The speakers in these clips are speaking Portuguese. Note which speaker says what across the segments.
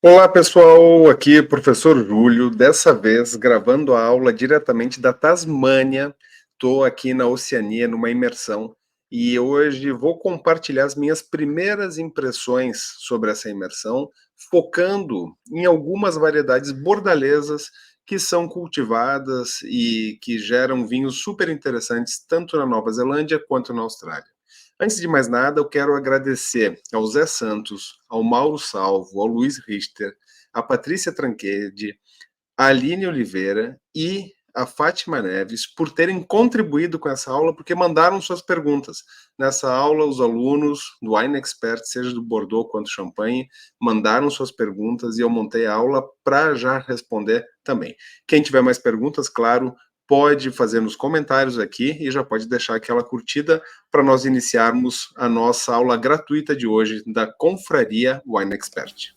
Speaker 1: Olá pessoal, aqui professor Júlio, dessa vez gravando a aula diretamente da Tasmânia. Estou aqui na Oceania, numa imersão, e hoje vou compartilhar as minhas primeiras impressões sobre essa imersão, focando em algumas variedades bordalesas que são cultivadas e que geram vinhos super interessantes tanto na Nova Zelândia quanto na Austrália. Antes de mais nada, eu quero agradecer ao Zé Santos, ao Mauro Salvo, ao Luiz Richter, à Patrícia Tranquede, à Aline Oliveira e à Fátima Neves por terem contribuído com essa aula, porque mandaram suas perguntas. Nessa aula, os alunos do Wine Expert, seja do Bordeaux quanto Champagne, mandaram suas perguntas e eu montei a aula para já responder também. Quem tiver mais perguntas, claro, pode fazer nos comentários aqui e já pode deixar aquela curtida para nós iniciarmos a nossa aula gratuita de hoje da Confraria Wine Expert.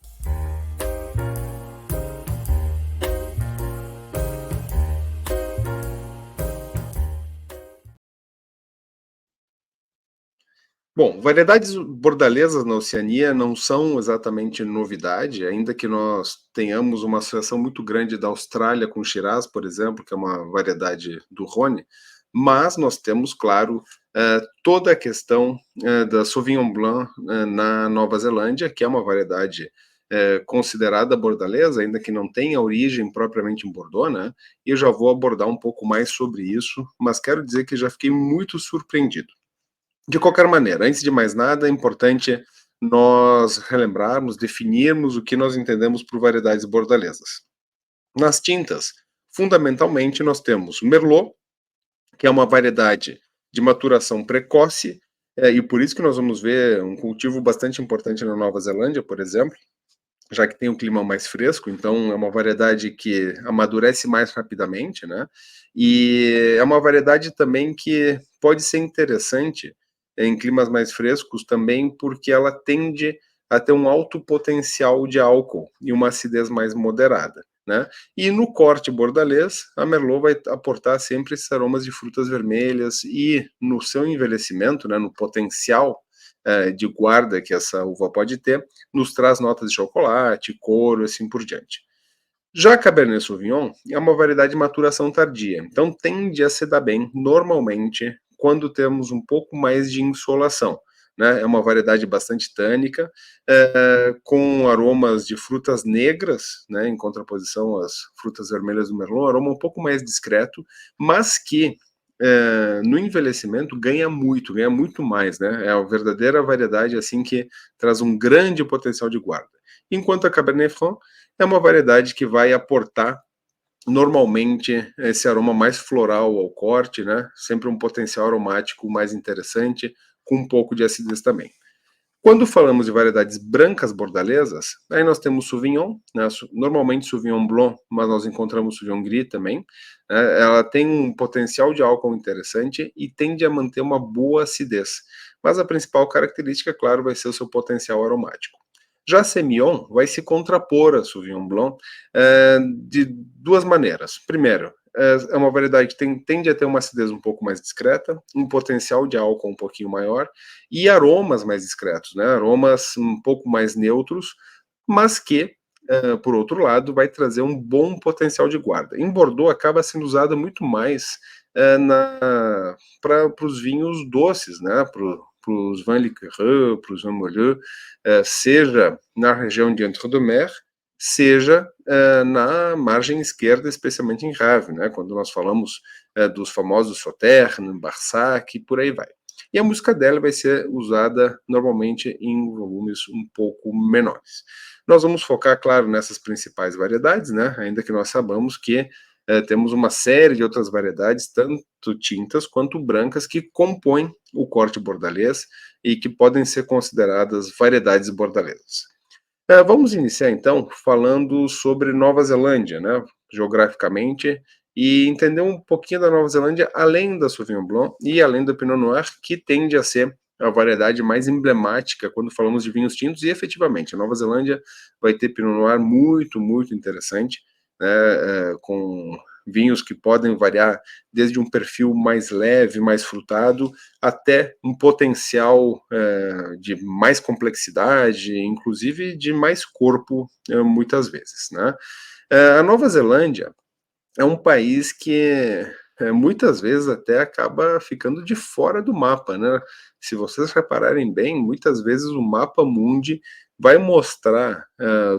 Speaker 1: Bom, variedades bordalesas na Oceania não são exatamente novidade, ainda que nós tenhamos uma associação muito grande da Austrália com Shiraz, por exemplo, que é uma variedade do Rhône, mas nós temos, claro, toda a questão da Sauvignon Blanc na Nova Zelândia, que é uma variedade considerada bordalesa, ainda que não tenha origem propriamente em Bordeaux, né? E eu já vou abordar um pouco mais sobre isso, mas quero dizer que já fiquei muito surpreendido. De qualquer maneira, antes de mais nada, é importante nós relembrarmos, definirmos o que nós entendemos por variedades bordalesas. Nas tintas, fundamentalmente, nós temos o Merlot, que é uma variedade de maturação precoce, e por isso que nós vamos ver um cultivo bastante importante na Nova Zelândia, por exemplo, já que tem um clima mais fresco, então é uma variedade que amadurece mais rapidamente, né? E é uma variedade também que pode ser interessante em climas mais frescos também, porque ela tende a ter um alto potencial de álcool e uma acidez mais moderada, né? E no corte bordalês, a Merlot vai aportar sempre esses aromas de frutas vermelhas e no seu envelhecimento, né, no potencial de guarda que essa uva pode ter, nos traz notas de chocolate, couro, assim por diante. Já a Cabernet Sauvignon é uma variedade de maturação tardia, então tende a se dar bem, normalmente, quando temos um pouco mais de insolação. Né? É uma variedade bastante tânica, com aromas de frutas negras, né? Em contraposição às frutas vermelhas do Merlot, aroma um pouco mais discreto, mas que no envelhecimento ganha muito mais, né? É a verdadeira variedade assim que traz um grande potencial de guarda. Enquanto a Cabernet Franc é uma variedade que vai aportar normalmente esse aroma mais floral ao corte, né? Sempre um potencial aromático mais interessante, com um pouco de acidez também. Quando falamos de variedades brancas bordalesas, aí nós temos Sauvignon, né? Normalmente Sauvignon Blanc, mas nós encontramos Sauvignon Gris também. Né? Ela tem um potencial de álcool interessante e tende a manter uma boa acidez. Mas a principal característica, claro, vai ser o seu potencial aromático. Já Semillon vai se contrapor a Sauvignon Blanc de duas maneiras. Primeiro, é uma variedade que tende a ter uma acidez um pouco mais discreta, um potencial de álcool um pouquinho maior e aromas mais discretos, né? Aromas um pouco mais neutros, mas que, por outro lado, vai trazer um bom potencial de guarda. Em Bordeaux acaba sendo usada muito mais para os vinhos doces, né? Para os vins liquoreux, para os vins moelleux, seja na região de Entre-deux-Mers, seja na margem esquerda, especialmente em Rave, né? Quando nós falamos dos famosos Sauternes, Barsac e por aí vai. E a música dela vai ser usada normalmente em volumes um pouco menores. Nós vamos focar, claro, nessas principais variedades, né? Ainda que nós sabamos que temos uma série de outras variedades, tanto tintas quanto brancas, que compõem o corte bordalês e que podem ser consideradas variedades bordalesas. Vamos iniciar então falando sobre Nova Zelândia, né? Geograficamente, e entender um pouquinho da Nova Zelândia além da Sauvignon Blanc e além do Pinot Noir, que tende a ser a variedade mais emblemática quando falamos de vinhos tintos, e efetivamente a Nova Zelândia vai ter Pinot Noir muito interessante, né, com vinhos que podem variar desde um perfil mais leve, mais frutado, até um potencial de mais complexidade, inclusive de mais corpo, muitas vezes, né? A Nova Zelândia é um país que muitas vezes até acaba ficando de fora do mapa, né? Se vocês repararem bem, muitas vezes o mapa mundi vai mostrar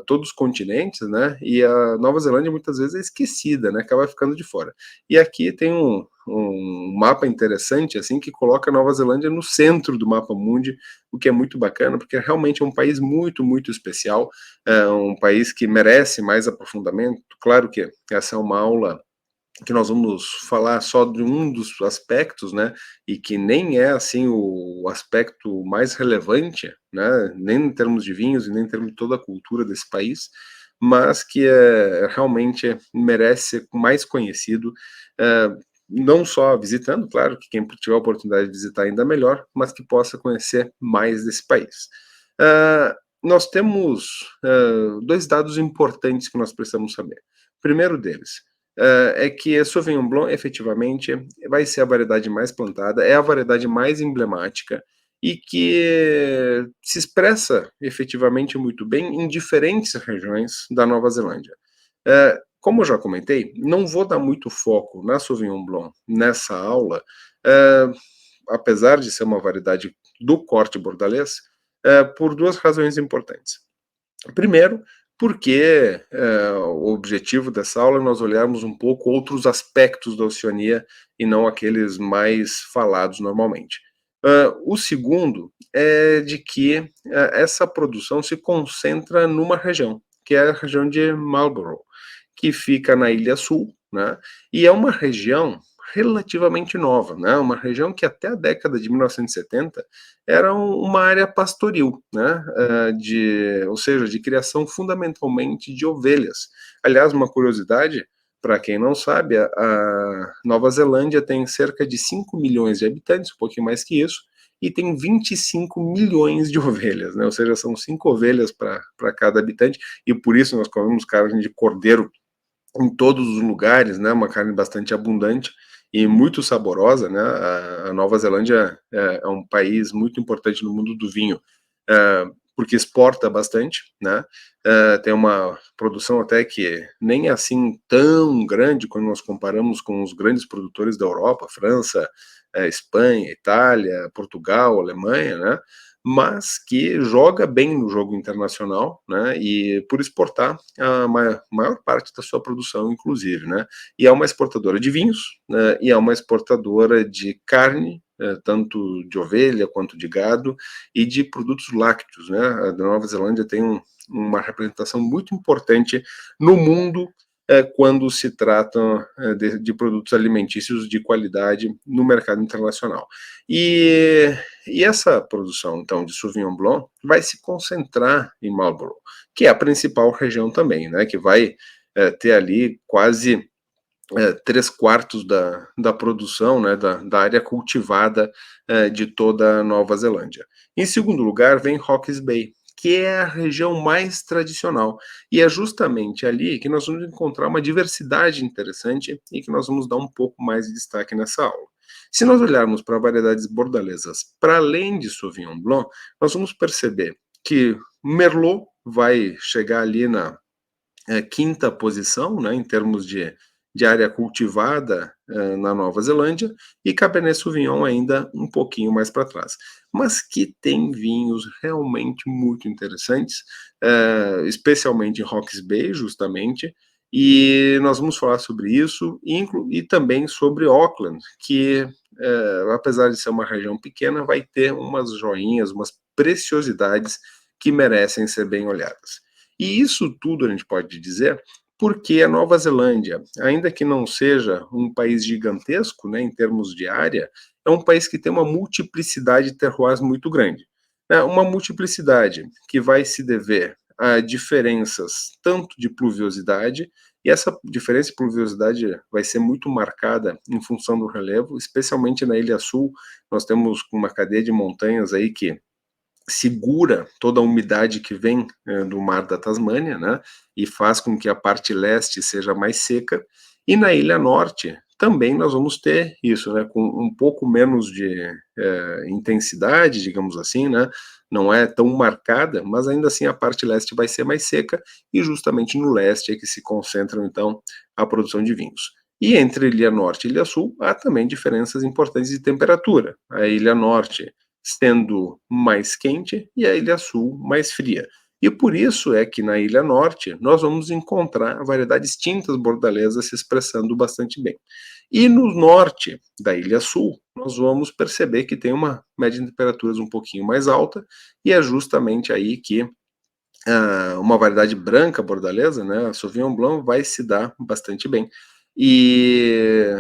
Speaker 1: todos os continentes, né? E a Nova Zelândia muitas vezes é esquecida, né? Acaba ficando de fora. E aqui tem um mapa interessante, assim, que coloca a Nova Zelândia no centro do mapa mundi, o que é muito bacana, porque realmente é um país muito, muito especial, é um país que merece mais aprofundamento. Claro que essa é uma aula que nós vamos falar só de um dos aspectos, né, e que nem é assim o aspecto mais relevante, né, nem em termos de vinhos e nem em termos de toda a cultura desse país, mas que realmente merece ser mais conhecido, é, não só visitando, claro que quem tiver a oportunidade de visitar ainda melhor, mas que possa conhecer mais desse país. Nós temos dois dados importantes que nós precisamos saber. O primeiro deles, é que a Sauvignon Blanc, efetivamente, vai ser a variedade mais plantada, é a variedade mais emblemática e que se expressa efetivamente muito bem em diferentes regiões da Nova Zelândia. Como eu já comentei, não vou dar muito foco na Sauvignon Blanc nessa aula, é, apesar de ser uma variedade do corte bordalês, por duas razões importantes. Primeiro, porque o objetivo dessa aula é nós olharmos um pouco outros aspectos da Oceania e não aqueles mais falados normalmente. O segundo é de que essa produção se concentra numa região, que é a região de Marlborough, que fica na Ilha Sul, né? E é uma região relativamente nova, né? Uma região que até a década de 1970 era uma área pastoril, né? Ou seja, de criação fundamentalmente de ovelhas. Aliás, uma curiosidade, para quem não sabe, a Nova Zelândia tem cerca de 5 milhões de habitantes, um pouquinho mais que isso, e tem 25 milhões de ovelhas, né? Ou seja, são 5 ovelhas para cada habitante, e por isso nós comemos carne de cordeiro em todos os lugares, né? Uma carne bastante abundante e muito saborosa, né? A Nova Zelândia é um país muito importante no mundo do vinho, porque exporta bastante, né? Tem uma produção até que nem é assim tão grande quando nós comparamos com os grandes produtores da Europa, França, Espanha, Itália, Portugal, Alemanha, né? Mas que joga bem no jogo internacional, né? E por exportar a maior parte da sua produção, inclusive, né? E é uma exportadora de vinhos, né? E é uma exportadora de carne, tanto de ovelha quanto de gado, e de produtos lácteos, né? A Nova Zelândia tem uma representação muito importante no mundo quando se trata de produtos alimentícios de qualidade no mercado internacional. E essa produção, então, de Sauvignon Blanc vai se concentrar em Marlborough, que é a principal região também, né? Que vai ter ali quase 3/4 da produção, né, da área cultivada de toda a Nova Zelândia. Em segundo lugar, vem Hawke's Bay, que é a região mais tradicional. E é justamente ali que nós vamos encontrar uma diversidade interessante e que nós vamos dar um pouco mais de destaque nessa aula. Se nós olharmos para variedades bordalesas para além de Sauvignon Blanc, nós vamos perceber que Merlot vai chegar ali na quinta posição, né, em termos de área cultivada na Nova Zelândia, e Cabernet Sauvignon ainda um pouquinho mais para trás. Mas que tem vinhos realmente muito interessantes, especialmente em Hawke's Bay, justamente, e nós vamos falar sobre isso, e também sobre Auckland, que, apesar de ser uma região pequena, vai ter umas joinhas, umas preciosidades que merecem ser bem olhadas. E isso tudo a gente pode dizer porque a Nova Zelândia, ainda que não seja um país gigantesco, né, em termos de área, é um país que tem uma multiplicidade de terroirs muito grande. Né? Uma multiplicidade que vai se dever a diferenças tanto de pluviosidade, e essa diferença de pluviosidade vai ser muito marcada em função do relevo, especialmente na Ilha Sul, nós temos uma cadeia de montanhas aí que segura toda a umidade que vem do mar da Tasmânia, né, e faz com que a parte leste seja mais seca, E na Ilha Norte também nós vamos ter isso, né, com um pouco menos de intensidade, digamos assim, né, não é tão marcada, mas ainda assim a parte leste vai ser mais seca e justamente no leste é que se concentram então a produção de vinhos. E entre Ilha Norte e Ilha Sul há também diferenças importantes de temperatura. A Ilha Norte sendo mais quente e a Ilha Sul mais fria. E por isso é que na Ilha Norte nós vamos encontrar variedades tintas bordalesas se expressando bastante bem. E no norte da Ilha Sul, nós vamos perceber que tem uma média de temperaturas um pouquinho mais alta, e é justamente aí que uma variedade branca bordalesa, né, a Sauvignon Blanc, vai se dar bastante bem. E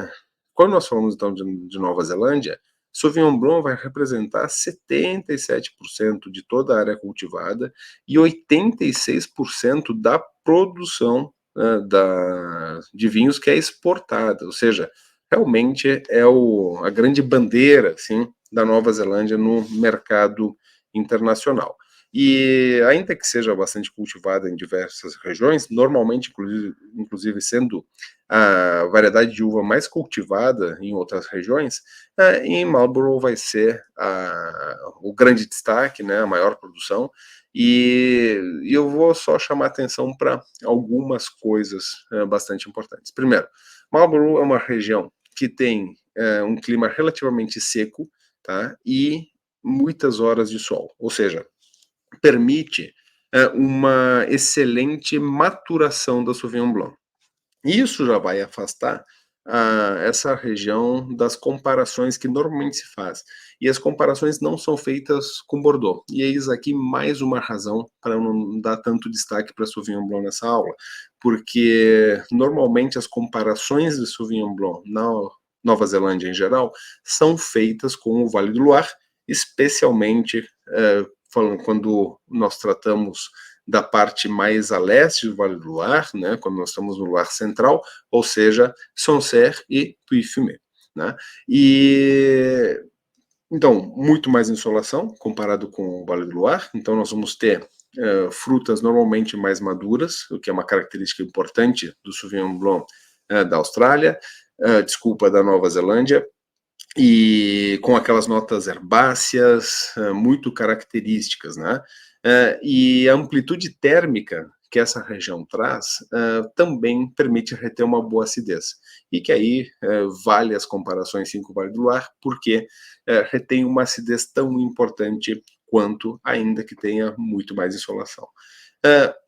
Speaker 1: quando nós falamos então de Nova Zelândia, Sauvignon Blanc vai representar 77% de toda a área cultivada e 86% da produção de vinhos que é exportada, ou seja, realmente é a grande bandeira assim, da Nova Zelândia no mercado internacional. E ainda que seja bastante cultivada em diversas regiões, normalmente, inclusive sendo a variedade de uva mais cultivada em outras regiões, em Marlborough vai ser o grande destaque, né, a maior produção, e eu vou só chamar atenção para algumas coisas bastante importantes. Primeiro, Marlborough é uma região que tem um clima relativamente seco, tá, e muitas horas de sol, ou seja, permite uma excelente maturação da Sauvignon Blanc. Isso já vai afastar essa região das comparações que normalmente se faz. E as comparações não são feitas com Bordeaux. E eis aqui mais uma razão para não dar tanto destaque para Sauvignon Blanc nessa aula, porque normalmente as comparações de Sauvignon Blanc na Nova Zelândia em geral são feitas com o Vale do Loire, especialmente falando quando nós tratamos da parte mais a leste do Vale do Loire, né, quando nós estamos no Loire Central, ou seja, Sancerre e Puy-Fumé, né? E então, muito mais insolação comparado com o Vale do Loire, então nós vamos ter frutas normalmente mais maduras, o que é uma característica importante do Sauvignon Blanc da Austrália, da Nova Zelândia, e com aquelas notas herbáceas muito características, né? E a amplitude térmica que essa região traz também permite reter uma boa acidez. E que aí vale as comparações sim com o Vale do Loire, porque retém uma acidez tão importante quanto, ainda que tenha muito mais insolação.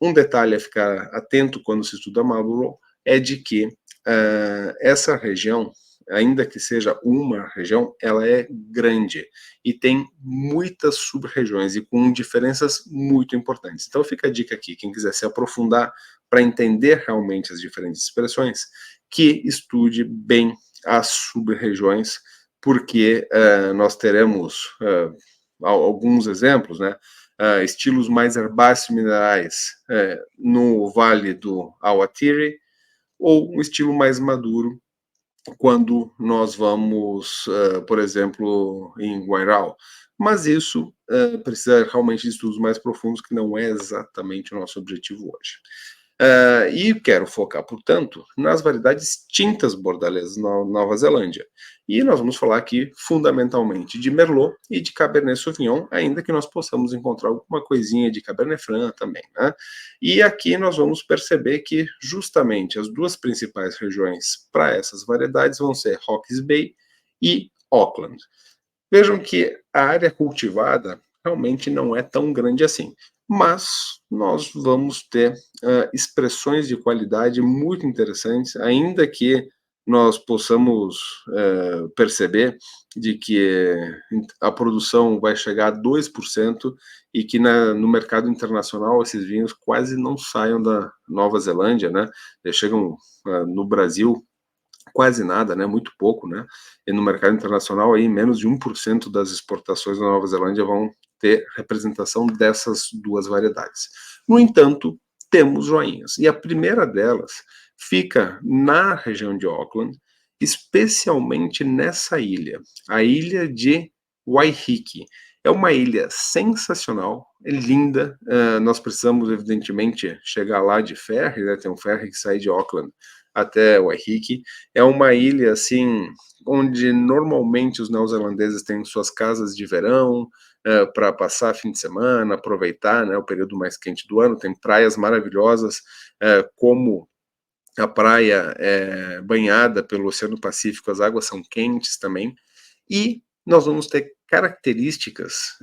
Speaker 1: Um detalhe a ficar atento quando se estuda Marlborough é de que essa região, ainda que seja uma região, ela é grande e tem muitas sub-regiões e com diferenças muito importantes. Então fica a dica aqui, quem quiser se aprofundar para entender realmente as diferentes expressões, que estude bem as sub-regiões, porque nós teremos alguns exemplos, né? Estilos mais herbáceos minerais no Vale do Awatiri, ou um estilo mais maduro quando nós vamos, por exemplo, em Guairão. Mas isso precisa realmente de estudos mais profundos, que não é exatamente o nosso objetivo hoje. E quero focar, portanto, nas variedades tintas bordalesas na Nova Zelândia. E nós vamos falar aqui fundamentalmente de Merlot e de Cabernet Sauvignon, ainda que nós possamos encontrar alguma coisinha de Cabernet Franc também, né? E aqui nós vamos perceber que justamente as duas principais regiões para essas variedades vão ser Hawke's Bay e Auckland. Vejam que a área cultivada realmente não é tão grande assim, mas nós vamos ter expressões de qualidade muito interessantes, ainda que nós possamos perceber de que a produção vai chegar a 2% e que no mercado internacional esses vinhos quase não saiam da Nova Zelândia, né? Eles chegam no Brasil quase nada, né, muito pouco, né, e no mercado internacional aí menos de 1% das exportações da Nova Zelândia vão ter representação dessas duas variedades. No entanto, temos joinhas, e a primeira delas fica na região de Auckland, especialmente nessa ilha, a ilha de Waiheke. É uma ilha sensacional, é linda. Nós precisamos, evidentemente, chegar lá de ferry, né? Tem um ferry que sai de Auckland até Waiheke. É uma ilha assim, onde normalmente os neozelandeses têm suas casas de verão para passar fim de semana, aproveitar, né, o período mais quente do ano. Tem praias maravilhosas, como a praia é banhada pelo Oceano Pacífico, as águas são quentes também, e nós vamos ter características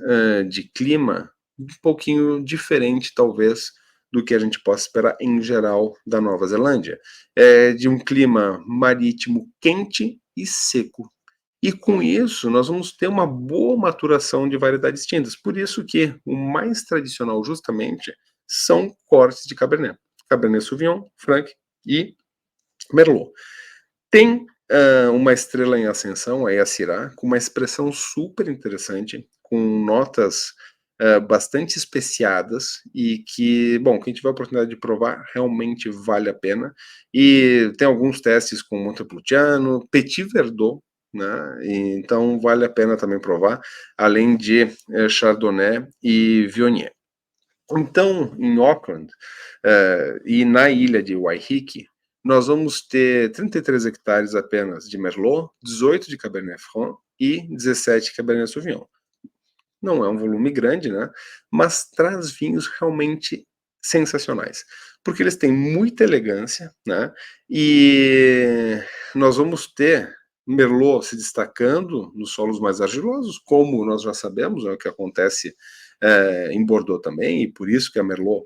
Speaker 1: de clima um pouquinho diferente, talvez, do que a gente possa esperar em geral da Nova Zelândia. É de um clima marítimo quente e seco. E com isso, nós vamos ter uma boa maturação de variedades tintas. Por isso que o mais tradicional, justamente, são cortes de Cabernet. Cabernet Sauvignon, Franc e Merlot. Tem uma estrela em ascensão, aí a Syrah, com uma expressão super interessante, com notas bastante especiadas e que, bom, quem tiver a oportunidade de provar, realmente vale a pena. E tem alguns testes com Montepulciano, Petit Verdot, né? Então vale a pena também provar, além de Chardonnay e Viognier. Então, em Auckland e na ilha de Waiheke, nós vamos ter 33 hectares apenas de Merlot, 18 de Cabernet Franc e 17 Cabernet Sauvignon. Não é um volume grande, né? Mas traz vinhos realmente sensacionais, porque eles têm muita elegância, né? E nós vamos ter Merlot se destacando nos solos mais argilosos, como nós já sabemos, é o que acontece em Bordeaux também, e por isso que a Merlot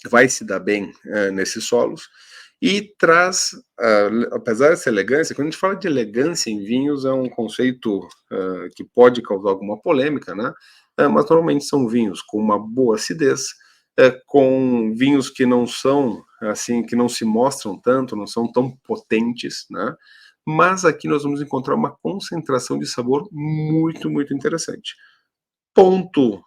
Speaker 1: vai se dar bem nesses solos, e traz, apesar dessa elegância, quando a gente fala de elegância em vinhos, é um conceito que pode causar alguma polêmica, né? Mas normalmente são vinhos com uma boa acidez, com vinhos que não são, assim, que não se mostram tanto, não são tão potentes, né? Mas aqui nós vamos encontrar uma concentração de sabor muito, muito interessante. Ponto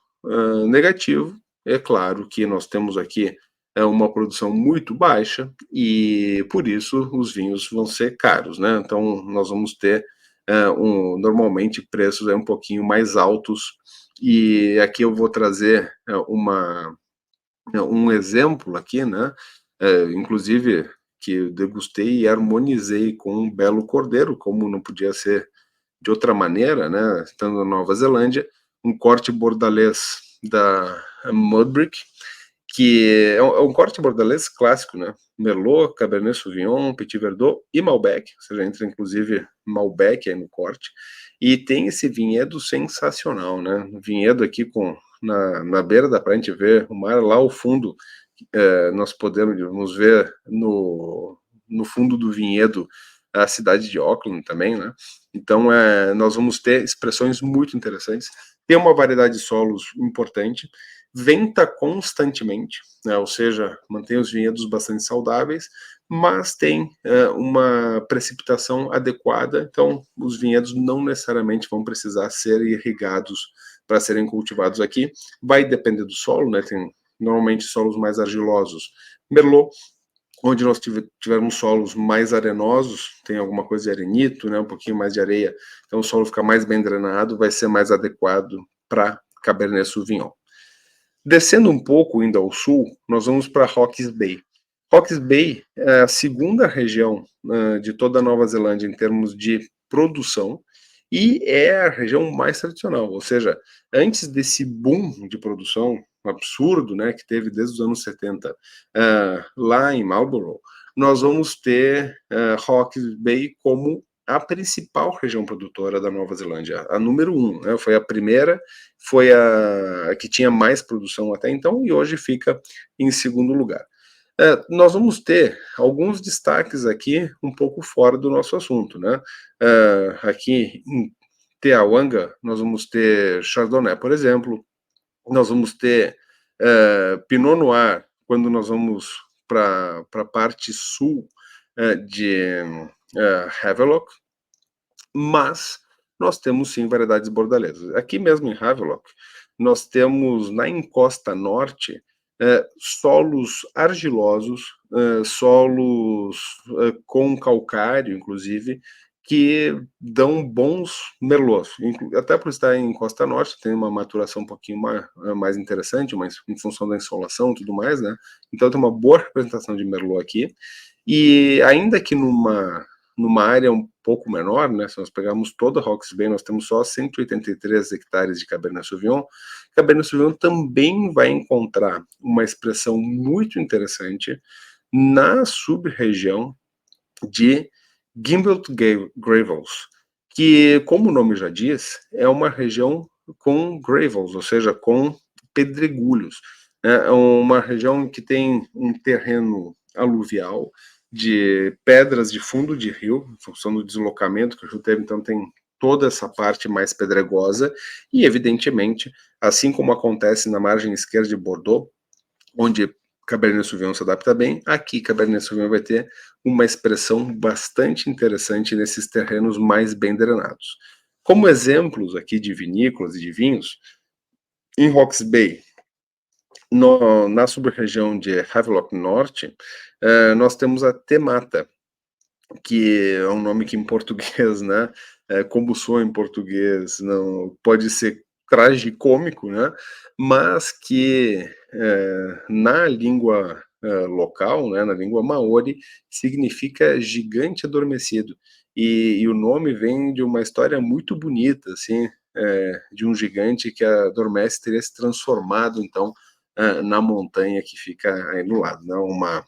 Speaker 1: negativo, é claro que nós temos aqui uma produção muito baixa e por isso os vinhos vão ser caros, né? Então nós vamos ter normalmente preços um pouquinho mais altos e aqui eu vou trazer um exemplo aqui, né? Inclusive que eu degustei e harmonizei com um belo cordeiro, como não podia ser de outra maneira, né, estando na Nova Zelândia, um corte bordalês da Mudbrick, que é um corte bordalês clássico, né? Merlot, Cabernet Sauvignon, Petit Verdot e Malbec, ou seja, entra inclusive Malbec aí no corte, e tem esse vinhedo sensacional, né? Vinhedo aqui na beira da praia, a gente vê o mar lá ao fundo, nós podemos ver no fundo do vinhedo a cidade de Auckland também, né? Então, nós vamos ter expressões muito interessantes. Tem uma variedade de solos importante, venta constantemente, né? Ou seja, mantém os vinhedos bastante saudáveis, mas tem uma precipitação adequada, então os vinhedos não necessariamente vão precisar ser irrigados para serem cultivados aqui. Vai depender do solo, né? Tem normalmente solos mais argilosos. Merlot, onde nós tivermos solos mais arenosos, tem alguma coisa de arenito, né, um pouquinho mais de areia, então o solo fica mais bem drenado, vai ser mais adequado para Cabernet Sauvignon. Descendo um pouco, indo ao sul, nós vamos para Hawke's Bay. Hawke's Bay é a segunda região de toda a Nova Zelândia em termos de produção e é a região mais tradicional, ou seja, antes desse boom de produção absurdo, né, que teve desde os anos 70, lá em Marlborough, nós vamos ter Hawke's Bay como a principal região produtora da Nova Zelândia, a número 1, né, foi a primeira, foi a que tinha mais produção até então e hoje fica em segundo lugar. Nós vamos ter alguns destaques aqui um pouco fora do nosso assunto, né? Aqui em Teawanga, nós vamos ter Chardonnay, por exemplo, nós vamos ter Pinot Noir, quando nós vamos para a parte sul de Havelock, mas nós temos sim variedades bordalesas. Aqui mesmo em Havelock, nós temos na encosta norte solos argilosos, solos com calcário, inclusive, que dão bons merlots, até por estar em Costa Norte, tem uma maturação um pouquinho mais interessante, mas em função da insolação e tudo mais, né? Então tem uma boa representação de merlot aqui, e ainda que numa área um pouco menor, né, se nós pegarmos toda a Hawke's Bay, nós temos só 183 hectares de Cabernet Sauvignon. Cabernet Sauvignon também vai encontrar uma expressão muito interessante na sub-região de Gimbled Gravels, que, como o nome já diz, é uma região com gravels, ou seja, com pedregulhos. É uma região que tem um terreno aluvial de pedras de fundo de rio, em função do deslocamento que o rio teve, então tem toda essa parte mais pedregosa e, evidentemente, assim como acontece na margem esquerda de Bordeaux, onde Cabernet Sauvignon se adapta bem, aqui Cabernet Sauvignon vai ter uma expressão bastante interessante nesses terrenos mais bem drenados. Como exemplos aqui de vinícolas e de vinhos, em Hawke's Bay, na sub-região de Havelock Norte, nós temos a Temata, que é um nome que em português, né, como soa em português, não pode ser tragicômico, né, mas que na língua local, né, na língua maori, significa gigante adormecido. E o nome vem de uma história muito bonita, assim, de um gigante que adormece, teria se transformado, então, na montanha que fica aí do lado, né?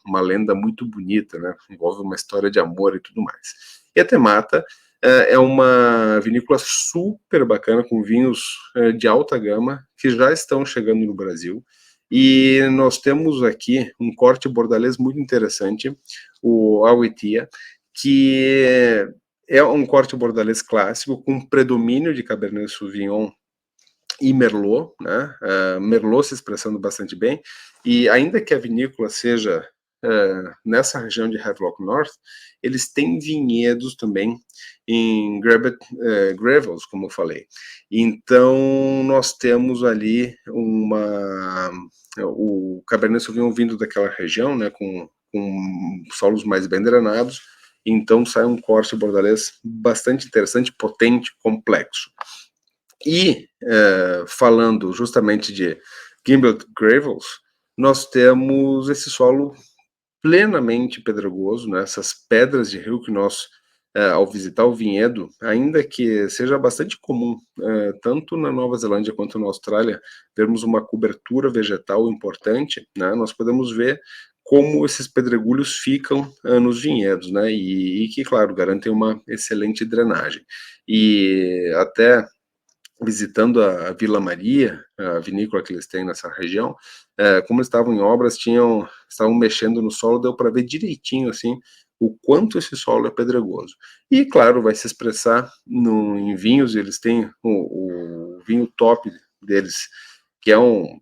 Speaker 1: Uma lenda muito bonita, né? Envolve uma história de amor e tudo mais. E a Temata é uma vinícola super bacana, com vinhos de alta gama, que já estão chegando no Brasil. E nós temos aqui um corte bordalês muito interessante, o Awetia, que é um corte bordalês clássico, com predomínio de Cabernet Sauvignon e Merlot, né? Merlot se expressando bastante bem, e ainda que a vinícola seja nessa região de Havelock North, eles têm vinhedos também em Gravels, como eu falei. Então, nós temos ali o Cabernet Sauvignon vindo daquela região, né, com solos mais bem drenados, então sai um corte bordalês bastante interessante, potente, complexo. E, falando justamente de Gimbled Gravels, nós temos esse solo plenamente pedregoso, né? Essas pedras de rio que nós, ao visitar o vinhedo, ainda que seja bastante comum, tanto na Nova Zelândia quanto na Austrália, termos uma cobertura vegetal importante, né? Nós podemos ver como esses pedregulhos ficam nos vinhedos, né? E que, claro, garantem uma excelente drenagem. E até visitando a Vila Maria, a vinícola que eles têm nessa região, como eles estavam em obras, estavam mexendo no solo, deu para ver direitinho assim o quanto esse solo é pedregoso. E claro, vai se expressar em vinhos, eles têm o vinho top deles, que é um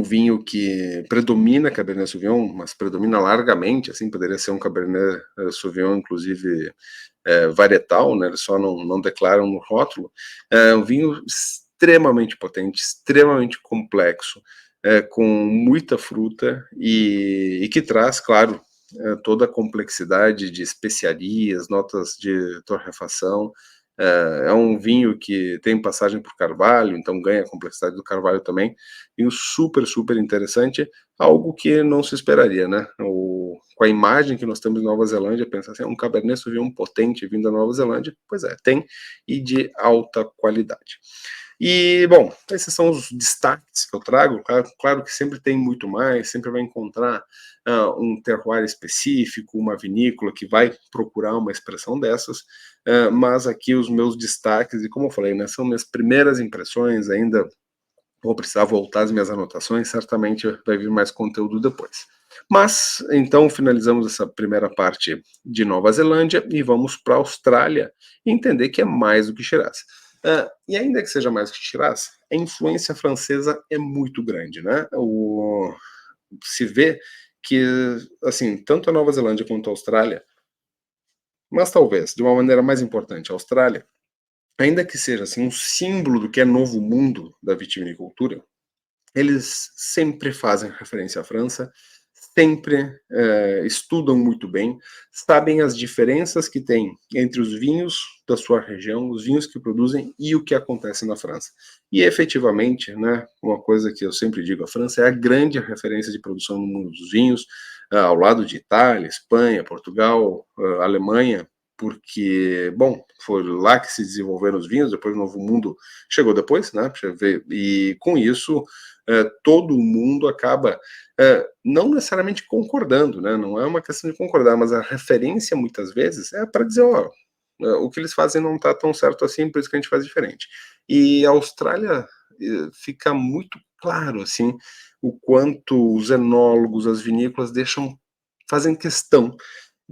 Speaker 1: vinho que predomina Cabernet Sauvignon, mas predomina largamente, assim, poderia ser um Cabernet Sauvignon, inclusive, varietal, né, eles só não declaram no rótulo, é um vinho extremamente potente, extremamente complexo, com muita fruta e que traz, claro, toda a complexidade de especiarias, notas de torrefação. É um vinho que tem passagem por carvalho, então ganha a complexidade do carvalho também. Vinho super, super interessante, algo que não se esperaria, né? Com a imagem que nós temos em Nova Zelândia, pensa assim, um Cabernet Sauvignon potente vindo da Nova Zelândia, pois é, tem, e de alta qualidade. E, bom, esses são os destaques que eu trago. Claro que sempre tem muito mais, sempre vai encontrar um terroir específico, uma vinícola que vai procurar uma expressão dessas, mas aqui os meus destaques, e como eu falei, né, são minhas primeiras impressões, ainda vou precisar voltar às minhas anotações, certamente vai vir mais conteúdo depois. Mas, então, finalizamos essa primeira parte de Nova Zelândia e vamos para a Austrália e entender que é mais do que Shiraz. E ainda que seja mais do que Shiraz, a influência francesa é muito grande, né? Se vê que, assim, tanto a Nova Zelândia quanto a Austrália, mas talvez, de uma maneira mais importante, a Austrália, ainda que seja assim, um símbolo do que é novo mundo da vitivinicultura, eles sempre fazem referência à França, sempre estudam muito bem, sabem as diferenças que tem entre os vinhos da sua região, os vinhos que produzem e o que acontece na França. E efetivamente, né, uma coisa que eu sempre digo, a França é a grande referência de produção no mundo dos vinhos, ao lado de Itália, Espanha, Portugal, Alemanha, porque, bom, foi lá que se desenvolveram os vinhos, depois o Novo Mundo chegou depois, né, e com isso todo mundo acaba não necessariamente concordando, né? Não é uma questão de concordar, mas a referência muitas vezes é para dizer, ó, o que eles fazem não está tão certo assim, por isso que a gente faz diferente. E a Austrália fica muito claro assim o quanto os enólogos, as vinícolas fazem questão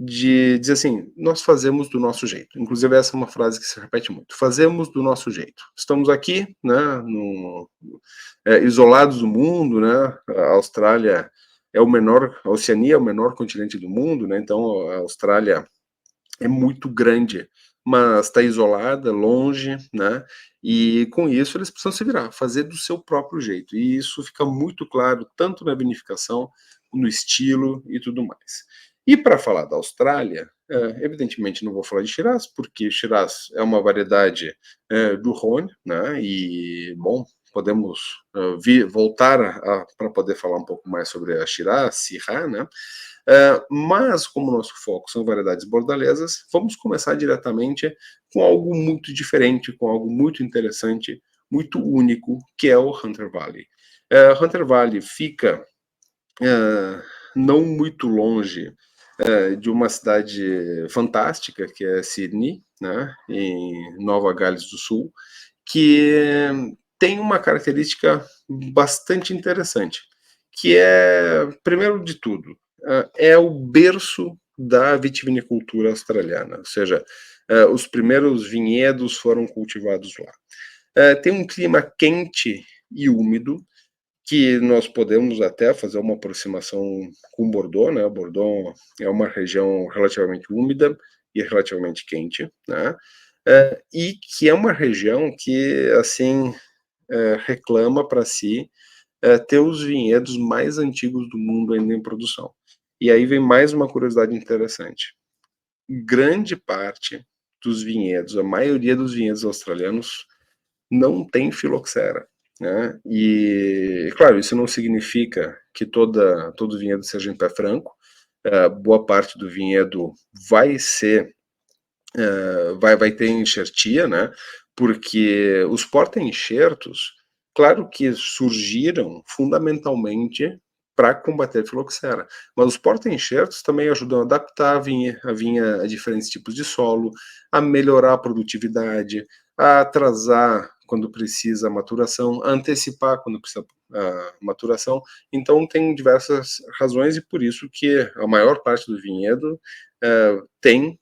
Speaker 1: de dizer assim, nós fazemos do nosso jeito. Inclusive essa é uma frase que se repete muito. Fazemos do nosso jeito. Estamos aqui, né, isolados do mundo, né? A Austrália é o menor, a Oceania é o menor continente do mundo, né? Então a Austrália é muito grande, mas está isolada, longe, né? E com isso eles precisam se virar, fazer do seu próprio jeito. E isso fica muito claro tanto na vinificação, no estilo e tudo mais. E para falar da Austrália, evidentemente não vou falar de Shiraz, porque Shiraz é uma variedade do Rhône, né? E bom, podemos voltar para poder falar um pouco mais sobre a Shiraz, Syrah, né? Mas, como o nosso foco são variedades bordalesas, vamos começar diretamente com algo muito diferente, com algo muito interessante, muito único, que é o Hunter Valley. Hunter Valley fica não muito longe de uma cidade fantástica, que é Sydney, né, em Nova Gales do Sul, que tem uma característica bastante interessante, que é, primeiro de tudo, é o berço da vitivinicultura australiana, ou seja, os primeiros vinhedos foram cultivados lá. Tem um clima quente e úmido, que nós podemos até fazer uma aproximação com Bordeaux, né? Bordeaux é uma região relativamente úmida e relativamente quente, né? E que é uma região que, assim, reclama para si ter os vinhedos mais antigos do mundo ainda em produção. E aí vem mais uma curiosidade interessante. Grande parte dos vinhedos, a maioria dos vinhedos australianos não tem filoxera, né? E, claro, isso não significa que todo vinhedo seja em pé franco. Boa parte do vinhedo vai ser, vai ter enxertia, né? Porque os porta-enxertos, claro que surgiram fundamentalmente para combater a filoxera, mas os porta-enxertos também ajudam a adaptar a diferentes tipos de solo, a melhorar a produtividade, a atrasar quando precisa a maturação, a antecipar quando precisa a maturação. Então tem diversas razões e por isso que a maior parte do vinhedo tem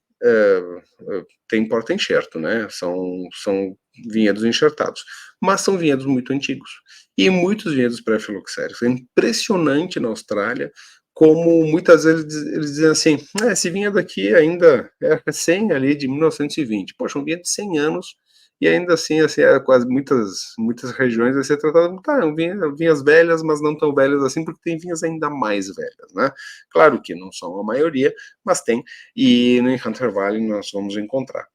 Speaker 1: tem porta-enxerto, né? São vinhedos enxertados. Mas são vinhedos muito antigos. E muitos vinhedos pré-filoxéricos. É impressionante na Austrália como muitas vezes eles dizem assim, esse vinhedo aqui ainda é recém ali de 1920. Poxa, um vinhedo de 100 anos e ainda assim quase muitas regiões vai ser tratado, tá, vinhas velhas, mas não tão velhas assim, porque tem vinhas ainda mais velhas, né? Claro que não são a maioria, mas tem, e no Hunter Valley nós vamos encontrar.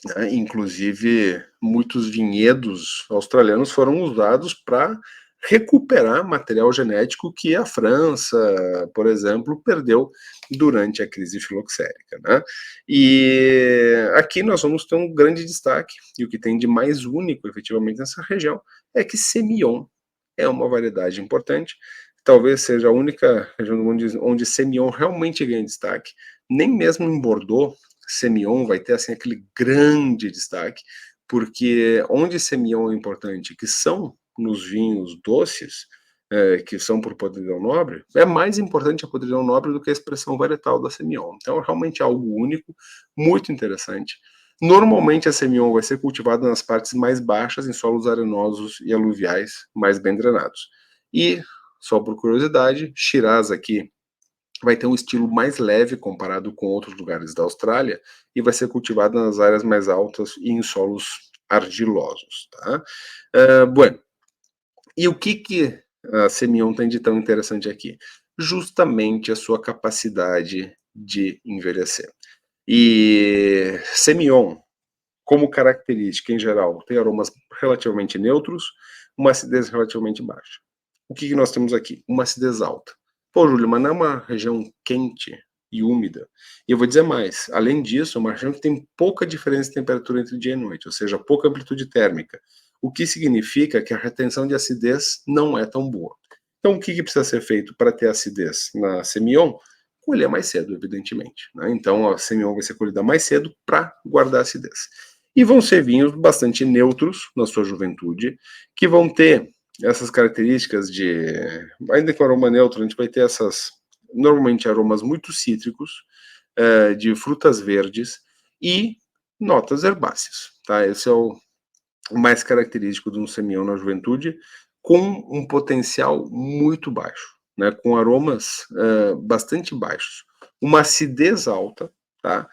Speaker 1: Né? Inclusive, muitos vinhedos australianos foram usados para recuperar material genético que a França, por exemplo, perdeu durante a crise filoxérica. Né? E aqui nós vamos ter um grande destaque, e o que tem de mais único, efetivamente, nessa região, é que Semillon é uma variedade importante, talvez seja a única região do mundo onde Semillon realmente ganha destaque, nem mesmo em Bordeaux, Semillon vai ter assim aquele grande destaque, porque onde Semillon é importante, que são nos vinhos doces, que são por podridão nobre, é mais importante a podridão nobre do que a expressão varietal da Semillon. Então, é realmente algo único, muito interessante. Normalmente, a Semillon vai ser cultivada nas partes mais baixas, em solos arenosos e aluviais, mais bem drenados. E, só por curiosidade, Shiraz aqui vai ter um estilo mais leve comparado com outros lugares da Austrália e vai ser cultivado nas áreas mais altas e em solos argilosos. Tá? Bueno, e o que a Semillon tem de tão interessante aqui? justamente a sua capacidade de envelhecer. E Semillon, como característica em geral, tem aromas relativamente neutros, uma acidez relativamente baixa. O que nós temos aqui? Uma acidez alta. Pô, Júlio, mas não é uma região quente e úmida. E eu vou dizer mais, além disso, é uma região que tem pouca diferença de temperatura entre dia e noite, ou seja, pouca amplitude térmica, o que significa que a retenção de acidez não é tão boa. Então, o que precisa ser feito para ter acidez na Semillon? Colher mais cedo, evidentemente. Né? Então, a Semillon vai ser colhida mais cedo para guardar acidez. E vão ser vinhos bastante neutros na sua juventude, que vão ter essas características de, ainda que o aroma neutro, a gente vai ter essas, normalmente aromas muito cítricos, de frutas verdes e notas herbáceas, tá? Esse é o mais característico de um Semillon na juventude, com um potencial muito baixo, né? Com aromas bastante baixos, uma acidez alta, tá?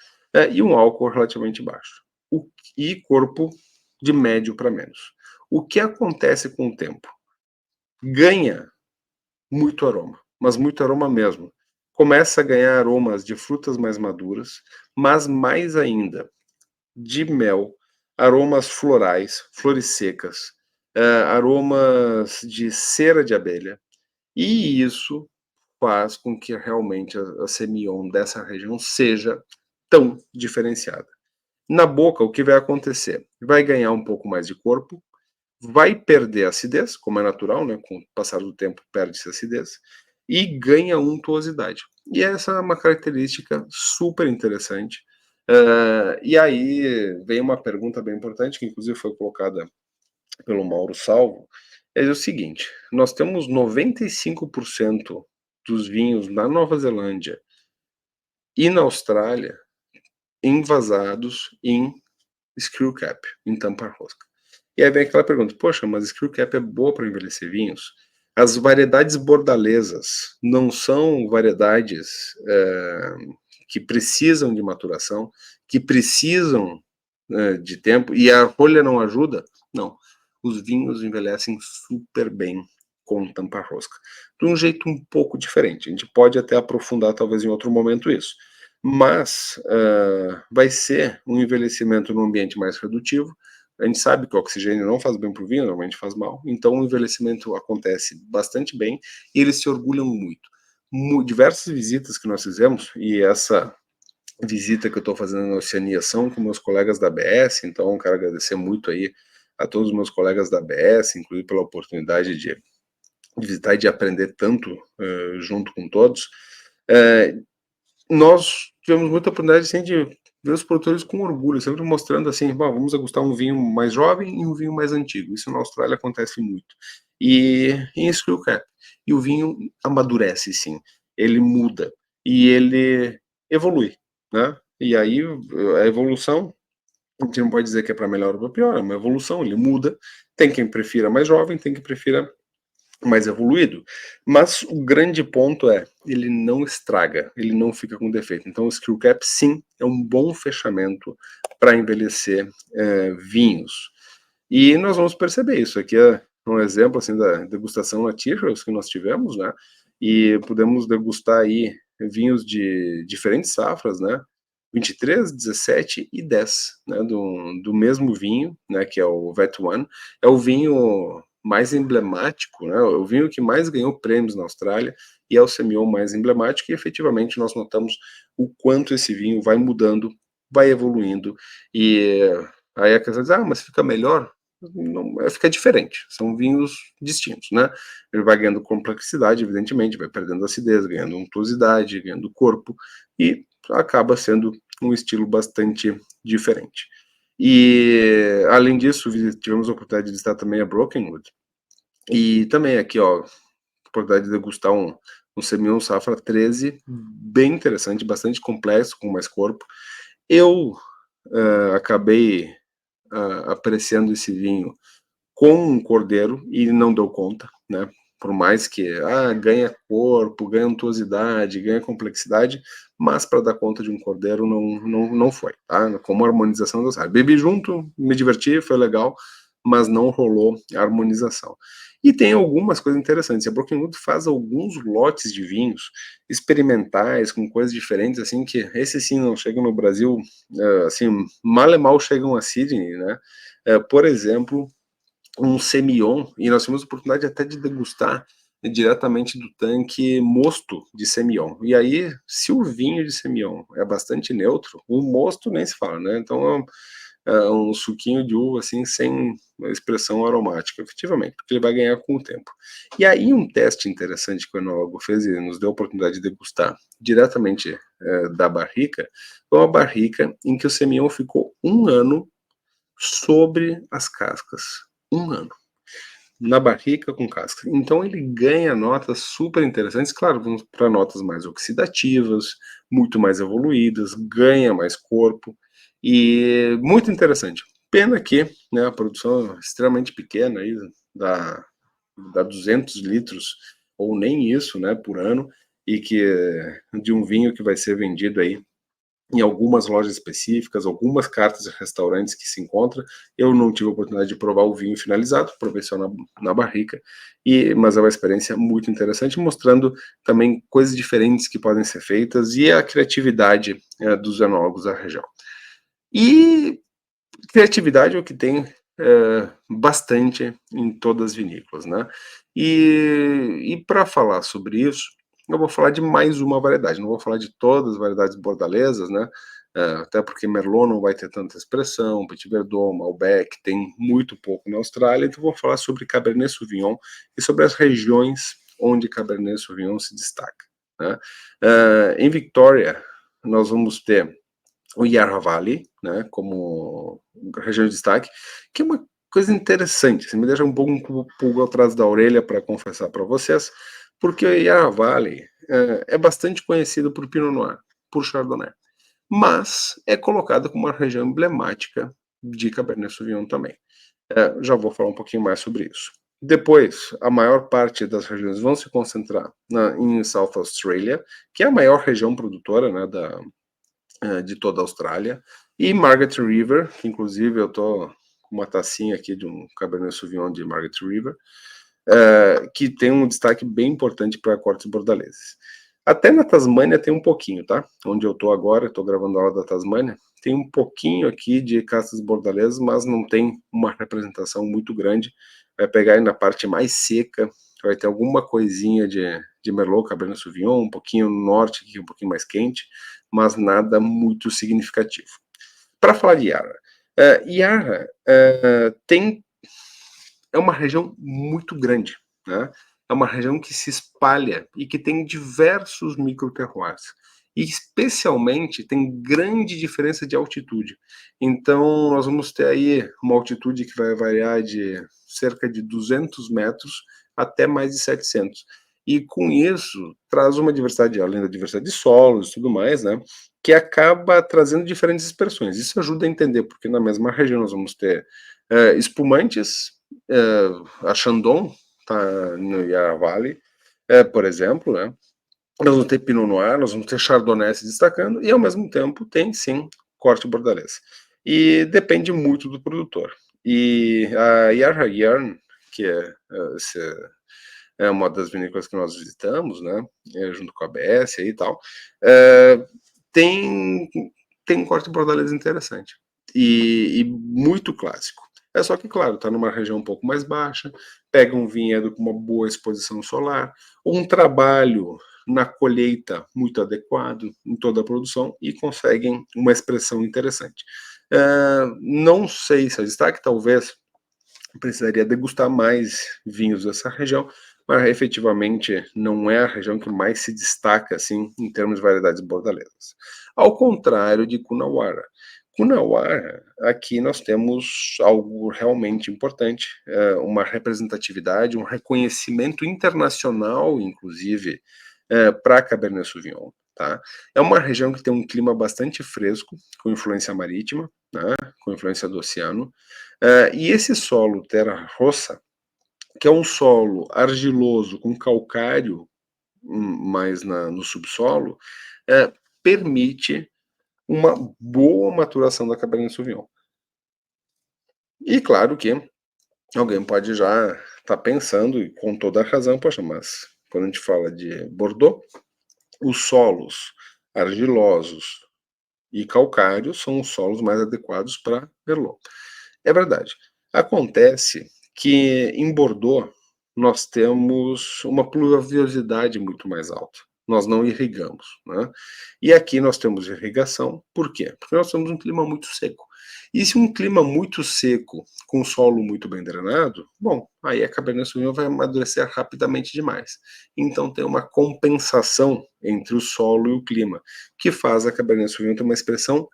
Speaker 1: E um álcool relativamente baixo. E corpo de médio para menos. O que acontece com o tempo? Ganha muito aroma, mas muito aroma mesmo. Começa a ganhar aromas de frutas mais maduras, mas mais ainda de mel, aromas florais, flores secas, aromas de cera de abelha, e isso faz com que realmente a Semillon dessa região seja tão diferenciada. Na boca, o que vai acontecer? Vai ganhar um pouco mais de corpo, vai perder a acidez, como é natural, né? Com o passar do tempo perde-se a acidez, e ganha untuosidade. E essa é uma característica super interessante. E aí vem uma pergunta bem importante, que inclusive foi colocada pelo Mauro Salvo, é o seguinte, nós temos 95% dos vinhos na Nova Zelândia e na Austrália envasados em screw cap, em tampa-rosca. E aí vem aquela pergunta, poxa, mas screw cap é boa para envelhecer vinhos? As variedades bordalesas não são variedades que precisam de maturação, que precisam de tempo, e a rolha não ajuda? Não. Os vinhos envelhecem super bem com tampa-rosca. De um jeito um pouco diferente. A gente pode até aprofundar, talvez, em outro momento isso. Mas vai ser um envelhecimento num ambiente mais redutivo. A gente sabe que o oxigênio não faz bem para o vinho, normalmente faz mal. Então, o envelhecimento acontece bastante bem e eles se orgulham muito. Diversas visitas que nós fizemos, e essa visita que eu estou fazendo na Oceania são com meus colegas da ABS, então quero agradecer muito aí a todos os meus colegas da ABS, inclusive pela oportunidade de visitar e de aprender tanto junto com todos. Nós tivemos muita oportunidade assim, de ver os produtores com orgulho, sempre mostrando assim, vamos degustar um vinho mais jovem e um vinho mais antigo. Isso na Austrália acontece muito. E em Screw Cap. E o vinho amadurece, sim. Ele muda. E ele evolui, né? E aí a evolução, a gente não pode dizer que é para melhor ou para pior, é uma evolução, ele muda. Tem quem prefira mais jovem, tem quem prefira mais evoluído, mas o grande ponto é, ele não estraga, ele não fica com defeito. Então o Screw Cap, sim, é um bom fechamento para envelhecer vinhos. E nós vamos perceber isso. Aqui é um exemplo assim da degustação na Tyrrells que nós tivemos, né? E podemos degustar aí vinhos de diferentes safras, né? 23, 17 e 10, né? Do mesmo vinho, né? Que é o Vet One. É o vinho mais emblemático, né? O vinho que mais ganhou prêmios na Austrália e é o Semillon mais emblemático e efetivamente nós notamos o quanto esse vinho vai mudando, vai evoluindo e aí a questão diz, mas fica melhor? Não, fica diferente, são vinhos distintos, né? Ele vai ganhando complexidade, evidentemente, vai perdendo acidez, ganhando untuosidade, ganhando corpo e acaba sendo um estilo bastante diferente. E, além disso, tivemos a oportunidade de visitar também a Brokenwood. E também aqui, ó, oportunidade de degustar um Semillon Safra 13, bem interessante, bastante complexo, com mais corpo. Eu acabei apreciando esse vinho com um cordeiro e não deu conta, né? Por mais que ganha corpo, ganha untuosidade, ganha complexidade, mas para dar conta de um cordeiro não foi, tá? Como harmonização do sabe. Bebi junto, me diverti, foi legal, mas não rolou a harmonização. E tem algumas coisas interessantes. A Brokenwood faz alguns lotes de vinhos experimentais, com coisas diferentes, assim, que esses sim não chegam no Brasil, assim, mal e mal chegam a Sydney, né? Por exemplo, um Semillon, e nós tivemos a oportunidade até de degustar diretamente do tanque mosto de Semillon. E aí, se o vinho de Semillon é bastante neutro, o mosto nem se fala, né? Então é um suquinho de uva assim sem expressão aromática, efetivamente, porque ele vai ganhar com o tempo. E aí um teste interessante que o enólogo fez e nos deu a oportunidade de degustar diretamente da barrica, foi uma barrica em que o Semillon ficou 1 ano sobre as cascas. 1 ano na barrica com casca. Então ele ganha notas super interessantes, claro, vamos para notas mais oxidativas, muito mais evoluídas, ganha mais corpo e muito interessante. Pena que, né, a produção é extremamente pequena, aí, dá, dá 200 litros ou nem isso, né, por ano, e que de um vinho que vai ser vendido aí em algumas lojas específicas, algumas cartas de restaurantes que se encontra. Eu não tive a oportunidade de provar o vinho finalizado, provei só na barrica, mas é uma experiência muito interessante, mostrando também coisas diferentes que podem ser feitas e a criatividade dos enólogos da região. E criatividade é o que tem bastante em todas as vinícolas, né? E para falar sobre isso, eu vou falar de mais uma variedade, não vou falar de todas as variedades bordalesas, né? Até porque Merlot não vai ter tanta expressão, Petit Verdot, Malbec, tem muito pouco na Austrália, então vou falar sobre Cabernet Sauvignon e sobre as regiões onde Cabernet Sauvignon se destaca, né? Em Victoria, nós vamos ter o Yarra Valley, né, como região de destaque, que é uma coisa interessante, assim, me deixa um pouco um pulga atrás da orelha para confessar para vocês, porque o Yarra Valley é bastante conhecido por Pinot Noir, por Chardonnay, mas é colocado como uma região emblemática de Cabernet Sauvignon também. Já vou falar um pouquinho mais sobre isso. Depois, a maior parte das regiões vão se concentrar em South Australia, que é a maior região produtora, né, de toda a Austrália, e Margaret River, que inclusive eu tô com uma tacinha aqui de um Cabernet Sauvignon de Margaret River, que tem um destaque bem importante para cortes bordaleses. Até na Tasmânia tem um pouquinho, tá? Onde eu tô agora, estou gravando a aula da Tasmânia, tem um pouquinho aqui de castas bordalesas, mas não tem uma representação muito grande. Vai pegar aí na parte mais seca, vai ter alguma coisinha de Merlot, Cabernet Sauvignon, um pouquinho no norte, aqui um pouquinho mais quente, mas nada muito significativo. Para falar de Yarra, Yarra é uma região muito grande, né? É uma região que se espalha e que tem diversos microterroirs. E especialmente tem grande diferença de altitude. Então, nós vamos ter aí uma altitude que vai variar de cerca de 200 metros até mais de 700. E com isso, traz uma diversidade, além da diversidade de solos e tudo mais, né? Que acaba trazendo diferentes expressões. Isso ajuda a entender, porque na mesma região nós vamos ter espumantes, a Chandon tá no Yarra Valley, por exemplo, né? Nós vamos ter Pinot Noir, nós vamos ter Chardonnay se destacando, e ao mesmo tempo tem sim corte bordalês. E depende muito do produtor. E a Yarra Yarn, que é uma das vinícolas que nós visitamos, né, junto com a ABS e tal, tem, tem um corte bordalês interessante e muito clássico. É só que, claro, está numa região um pouco mais baixa, pega um vinhedo com uma boa exposição solar, um trabalho na colheita muito adequado em toda a produção e conseguem uma expressão interessante. Não sei se é destaque, talvez precisaria degustar mais vinhos dessa região, mas efetivamente não é a região que mais se destaca assim em termos de variedades bordalesas. Ao contrário de Coonawarra. Coonawarra, aqui nós temos algo realmente importante, uma representatividade, um reconhecimento internacional, inclusive, para Cabernet Sauvignon. Tá? É uma região que tem um clima bastante fresco, com influência marítima, né? Com influência do oceano, e esse solo terra rossa, que é um solo argiloso com calcário mais no subsolo, permite uma boa maturação da Cabernet Sauvignon. E claro que alguém pode já está pensando, e com toda a razão, poxa, mas quando a gente fala de Bordeaux, os solos argilosos e calcários são os solos mais adequados para Merlot. É verdade. Acontece que em Bordeaux nós temos uma pluviosidade muito mais alta. Nós não irrigamos, né? E aqui nós temos irrigação. Por quê? Porque nós temos um clima muito seco. E se um clima muito seco, com solo muito bem drenado, bom, aí a Cabernet Sauvignon vai amadurecer rapidamente demais. Então tem uma compensação entre o solo e o clima, que faz a Cabernet Sauvignon ter uma expressão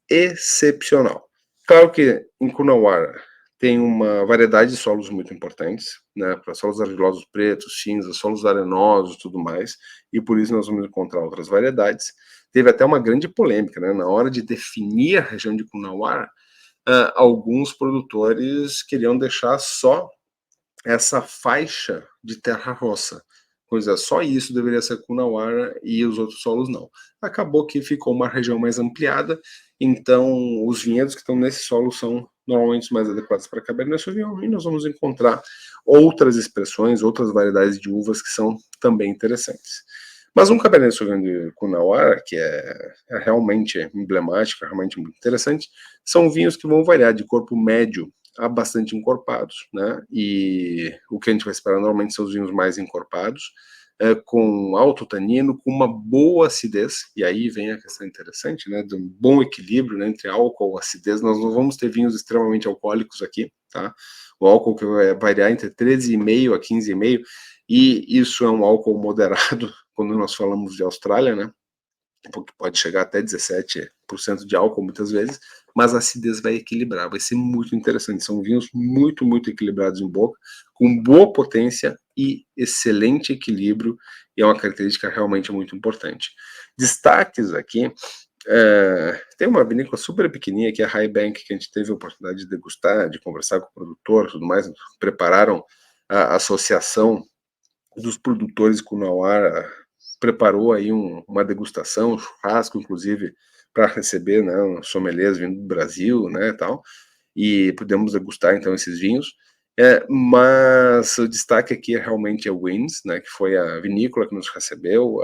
Speaker 1: excepcional. Claro que em Coonawarra tem uma variedade de solos muito importantes, né, para solos argilosos pretos, cinzas, solos arenosos, tudo mais, e por isso nós vamos encontrar outras variedades. Teve até uma grande polêmica, né, na hora de definir a região de Coonawarra, alguns produtores queriam deixar só essa faixa de terra roça. Pois é, só isso deveria ser Coonawarra e os outros solos não. Acabou que ficou uma região mais ampliada, então os vinhedos que estão nesse solo são normalmente os mais adequados para Cabernet Sauvignon, e nós vamos encontrar outras expressões, outras variedades de uvas que são também interessantes. Mas um Cabernet Sauvignon de Coonawarra, que é realmente emblemático, é realmente muito interessante, são vinhos que vão variar de corpo médio a bastante encorpados, né? E o que a gente vai esperar normalmente são os vinhos mais encorpados, com alto tanino, com uma boa acidez, e aí vem a questão interessante, né, de um bom equilíbrio, né, entre álcool e acidez. Nós não vamos ter vinhos extremamente alcoólicos aqui, tá? O álcool que vai variar entre 13,5 a 15,5, e isso é um álcool moderado quando nós falamos de Austrália, né? Porque pode chegar até 17% de álcool muitas vezes, mas a acidez vai equilibrar, vai ser muito interessante. São vinhos muito, muito equilibrados em boca, com boa potência e excelente equilíbrio, e é uma característica realmente muito importante. Destaques aqui, tem uma vinícola super pequenininha, que é a High Bank, que a gente teve a oportunidade de degustar, de conversar com o produtor e tudo mais, prepararam a associação dos produtores Coonawarra, preparou aí uma degustação, um churrasco, inclusive, para receber, né, uns sommeliers vindo do Brasil, né, tal, e pudemos degustar, então, esses vinhos. Mas o destaque aqui realmente é o Wynns, né, que foi a vinícola que nos recebeu,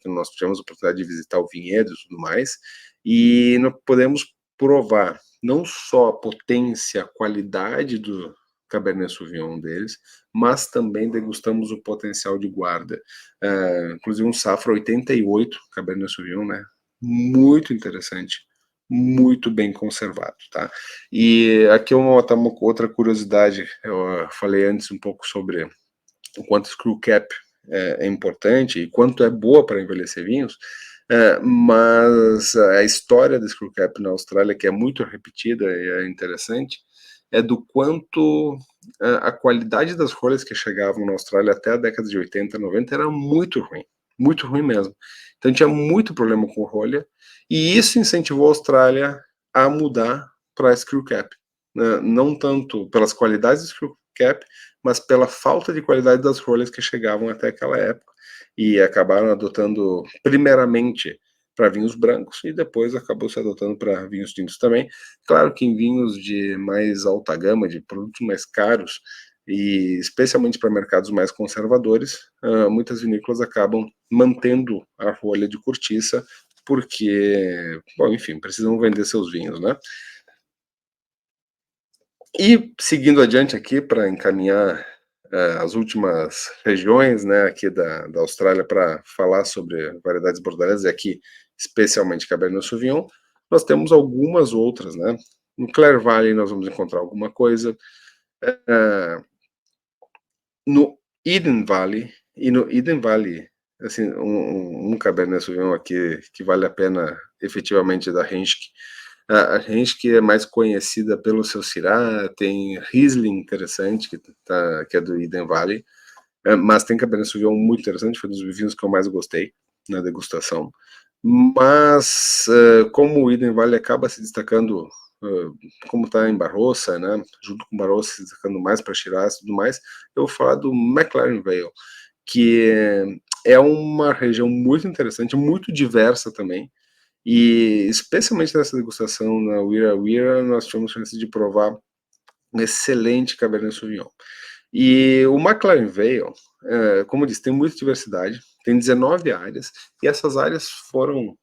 Speaker 1: que nós tivemos a oportunidade de visitar o vinhedo e tudo mais, e nós podemos provar não só a potência, a qualidade do Cabernet Sauvignon deles, mas também degustamos o potencial de guarda. Inclusive um Safra 88, Cabernet Sauvignon, né? Muito interessante, muito bem conservado, tá? E aqui uma outra curiosidade, eu falei antes um pouco sobre o quanto screw cap é importante e quanto é boa para envelhecer vinhos, mas a história da screw cap na Austrália, que é muito repetida e é interessante, é do quanto a qualidade das rolhas que chegavam na Austrália até a década de 80, 90 era muito ruim mesmo. Então tinha muito problema com rolha, e isso incentivou a Austrália a mudar para a screw cap, né? Não tanto pelas qualidades da screw cap, mas pela falta de qualidade das rolhas que chegavam até aquela época, e acabaram adotando primeiramente para vinhos brancos e depois acabou se adotando para vinhos tintos também. Claro que em vinhos de mais alta gama, de produtos mais caros, e especialmente para mercados mais conservadores, muitas vinícolas acabam mantendo a rolha de cortiça, porque, bom, enfim, precisam vender seus vinhos, né? E seguindo adiante aqui para encaminhar as últimas regiões, né, aqui da Austrália, para falar sobre variedades bordelesas, e aqui especialmente Cabernet Sauvignon, nós temos algumas outras, né? No Clare Valley nós vamos encontrar alguma coisa, no Eden Valley, e no Eden Valley, assim, um Cabernet Sauvignon aqui que vale a pena efetivamente da Henschke. A Henschke é mais conhecida pelo seu Syrah, tem Riesling interessante, que é do Eden Valley, mas tem Cabernet Sauvignon muito interessante, foi um dos vinhos que eu mais gostei na degustação. Mas, como o Eden Valley acaba se destacando, como está em Barossa, né, junto com Barossa se destacando mais para Shiraz e tudo mais, eu vou falar do McLaren Vale, que é uma região muito interessante, muito diversa também, e especialmente nessa degustação na Wira Wira, nós tivemos chance de provar um excelente Cabernet Sauvignon. E o McLaren Vale, como eu disse, tem muita diversidade, tem 19 áreas, e essas áreas foram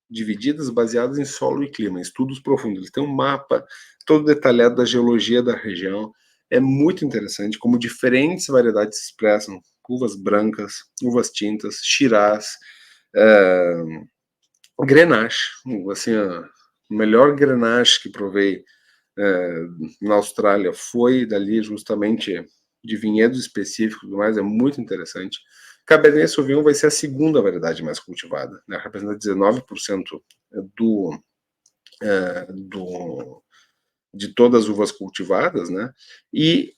Speaker 1: divididas baseadas em solo e clima, estudos profundos. Eles têm um mapa todo detalhado da geologia da região. É muito interessante como diferentes variedades se expressam. Uvas brancas, uvas tintas, Shiraz, Grenache. Assim, o melhor Grenache que provei na Austrália foi dali justamente de vinhedos específicos, mas é muito interessante. Cabernet Sauvignon vai ser a segunda variedade mais cultivada, né? Representa 19% do, do, de todas as uvas cultivadas, né? E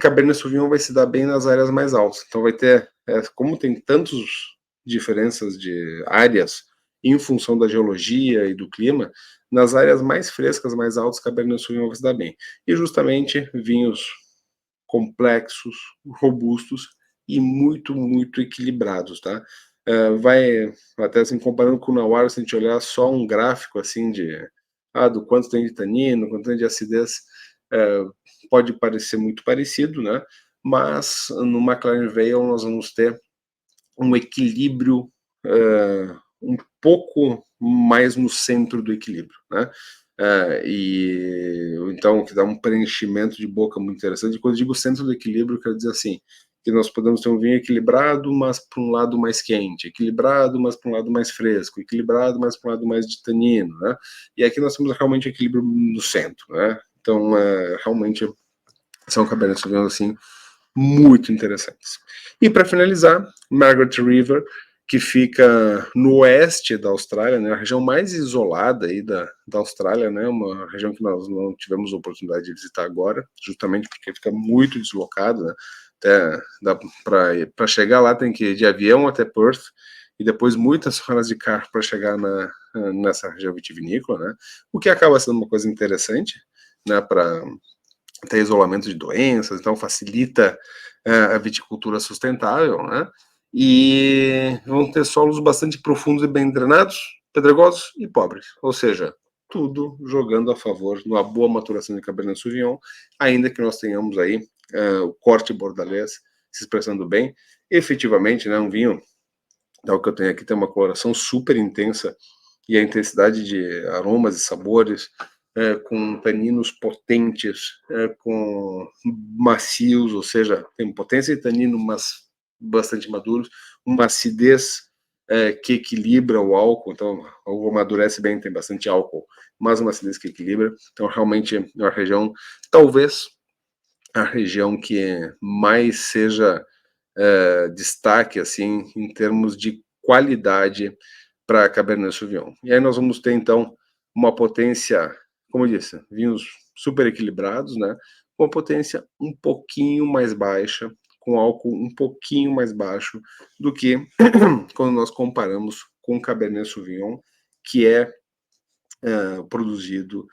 Speaker 1: Cabernet Sauvignon vai se dar bem nas áreas mais altas. Então vai ter, como tem tantas diferenças de áreas em função da geologia e do clima, nas áreas mais frescas, mais altas, Cabernet Sauvignon vai se dar bem. E justamente vinhos complexos, robustos e muito, muito equilibrados, tá? Vai até assim, comparando com o Nawara, se a gente olhar só um gráfico assim do quanto tem de tanino, quanto tem de acidez, pode parecer muito parecido, né? Mas no McLaren Vale nós vamos ter um equilíbrio um pouco mais no centro do equilíbrio, né? E então que dá um preenchimento de boca muito interessante. E quando eu digo centro do equilíbrio, eu quero dizer assim que nós podemos ter um vinho equilibrado, mas para um lado mais quente, equilibrado, mas para um lado mais fresco, equilibrado, mas para um lado mais de tanino, né? E aqui nós temos realmente equilíbrio no centro, né? Então, realmente são Cabernet Sauvignon assim muito interessantes. E para finalizar, Margaret River, que fica no oeste da Austrália, né, a região mais isolada aí da Austrália, né, uma região que nós não tivemos oportunidade de visitar agora, justamente porque fica muito deslocado, né, até para chegar lá tem que ir de avião até Perth e depois muitas horas de carro para chegar nessa região vitivinícola, né, o que acaba sendo uma coisa interessante, né, para ter isolamento de doenças, então facilita a viticultura sustentável, né? E vão ter solos bastante profundos e bem drenados, pedregosos e pobres, ou seja, tudo jogando a favor de uma boa maturação de Cabernet Sauvignon, ainda que nós tenhamos aí o corte bordalês se expressando bem. Efetivamente, né, um vinho, o que eu tenho aqui, tem uma coloração super intensa e a intensidade de aromas e sabores com taninos potentes, com macios, ou seja, tem potência de tanino, mas bastante maduros, uma acidez que equilibra o álcool, então a uva amadurece bem, tem bastante álcool, mas uma acidez que equilibra, então realmente é uma região, talvez a região que mais seja destaque assim em termos de qualidade para Cabernet Sauvignon. E aí nós vamos ter então uma potência, como eu disse, vinhos super equilibrados, né? Com potência um pouquinho mais baixa, com álcool um pouquinho mais baixo do que quando nós comparamos com Cabernet Sauvignon, que é produzido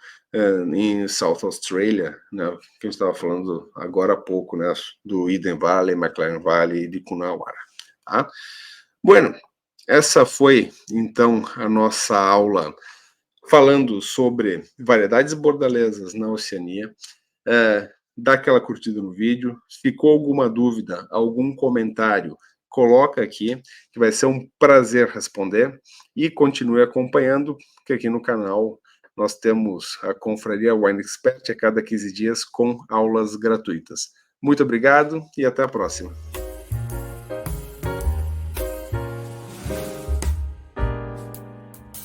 Speaker 1: em South Australia, né, que a gente estava falando agora há pouco, né, do Eden Valley, McLaren Valley e de Coonawarra. Tá? Bueno, essa foi então a nossa aula falando sobre variedades bordalesas na Oceania. Dá aquela curtida no vídeo. Ficou alguma dúvida, algum comentário, coloca aqui, que vai ser um prazer responder. E continue acompanhando, que aqui no canal nós temos a Confraria Wine Expert a cada 15 dias com aulas gratuitas. Muito obrigado e até a próxima.